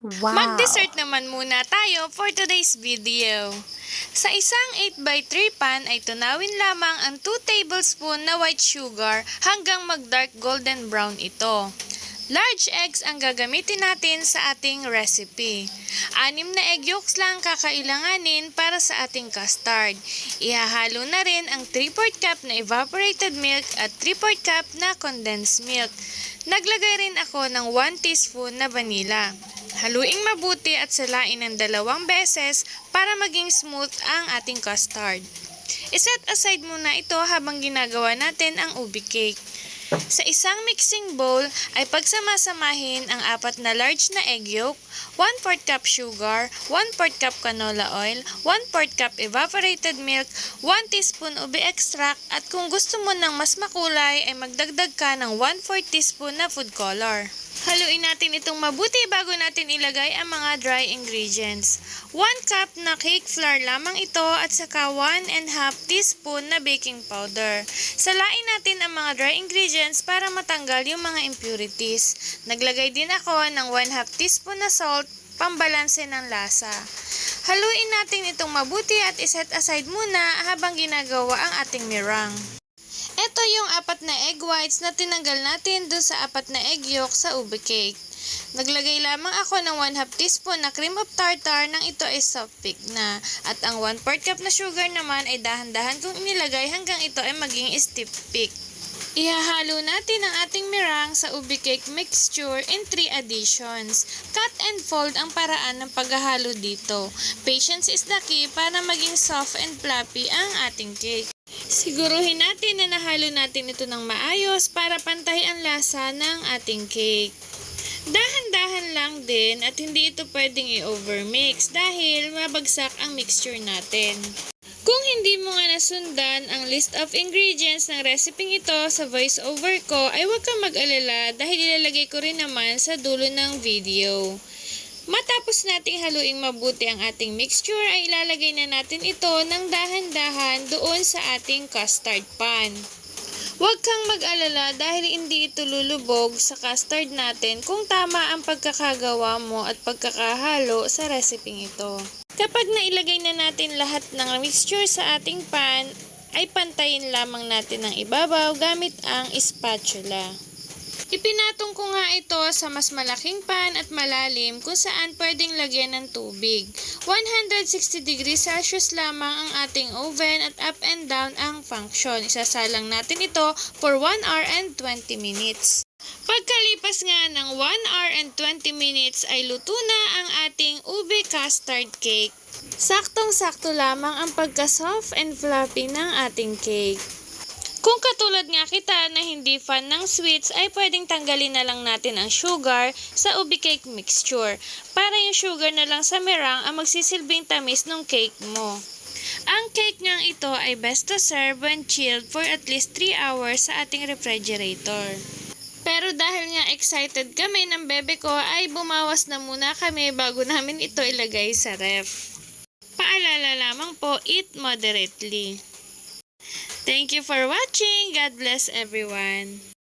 Wow! Mag-dessert naman muna tayo for today's video. Sa isang 8x3 pan ay tunawin lamang ang 2 tablespoon na white sugar hanggang mag-dark golden brown ito. Large eggs ang gagamitin natin sa ating recipe. 6 na egg yolks lang kakailanganin para sa ating custard. Ihahalo na rin ang 3/4 cup na evaporated milk at 3/4 cup na condensed milk. Naglagay rin ako ng 1 teaspoon na vanilla. Haluing mabuti at salain ng 2 beses para maging smooth ang ating custard. Iset aside muna ito habang ginagawa natin ang ube cake. Sa isang mixing bowl ay pagsamasamahin ang 4 na large na egg yolk, 1/4 cup sugar, 1/4 cup canola oil, 1/4 cup evaporated milk, 1 teaspoon ube extract at kung gusto mo ng mas makulay ay magdagdag ka ng 1/4 teaspoon na food color. Haluin natin itong mabuti bago natin ilagay ang mga dry ingredients. 1 cup na cake flour lamang ito at saka 1½ teaspoon na baking powder. Salain natin ang mga dry ingredients para matanggal yung mga impurities. Naglagay din ako ng 1/2 teaspoon na salt, pambalanse ng lasa. Haluin natin itong mabuti at iset aside muna habang ginagawa ang ating meringue. Ito yung 4 na egg whites na tinanggal natin dun sa 4 na egg yolk sa ube cake. Naglagay lamang ako ng 1/2 teaspoon na cream of tartar nang ito ay soft peak na. At ang 1/4 cup na sugar naman ay dahan-dahan kong inilagay hanggang ito ay maging stiff peak. Ihahalo natin ang ating meringue sa ube cake mixture in 3 additions. Cut and fold ang paraan ng paghahalo dito. Patience is the key para maging soft and fluffy ang ating cake. Siguruhin natin na nahalo natin ito ng maayos para pantay ang lasa ng ating cake. Dahan-dahan lang din at hindi ito pwedeng i-overmix dahil mabagsak ang mixture natin. Kung hindi mo nga nasundan ang list of ingredients ng recipe ito sa voiceover ko ay huwag kang mag-alala dahil ilalagay ko rin naman sa dulo ng video. Matapos nating haluing mabuti ang ating mixture ay ilalagay na natin ito ng dahan-dahan doon sa ating custard pan. Huwag kang mag-alala dahil hindi ito lulubog sa custard natin kung tama ang pagkakagawa mo at pagkakahalo sa recipe ito. Kapag nailagay na natin lahat ng mixture sa ating pan, ay pantayin lamang natin ang ibabaw gamit ang spatula. Ipinatong ko nga ito sa mas malaking pan at malalim kung saan pwedeng lagyan ng tubig. 160 degrees Celsius lamang ang ating oven at up and down ang function. Isasalang natin ito for 1 hour and 20 minutes. Pagkalipas nga ng 1 hour and 20 minutes ay luto na ang ating ube custard cake. Saktong-sakto lamang ang pagka-soft and fluffy ng ating cake. Kung katulad nga kita na hindi fan ng sweets ay pwedeng tanggalin na lang natin ang sugar sa ube cake mixture para yung sugar na lang sa meringue ang magsisilbing tamis ng cake mo. Ang cake ngang ito ay best to serve when chilled for at least 3 hours sa ating refrigerator. Pero dahil nga excited kami ng bebe ko ay bumawas na muna kami bago namin ito ilagay sa ref. Paalala lamang po, eat moderately. Thank you for watching. God bless everyone.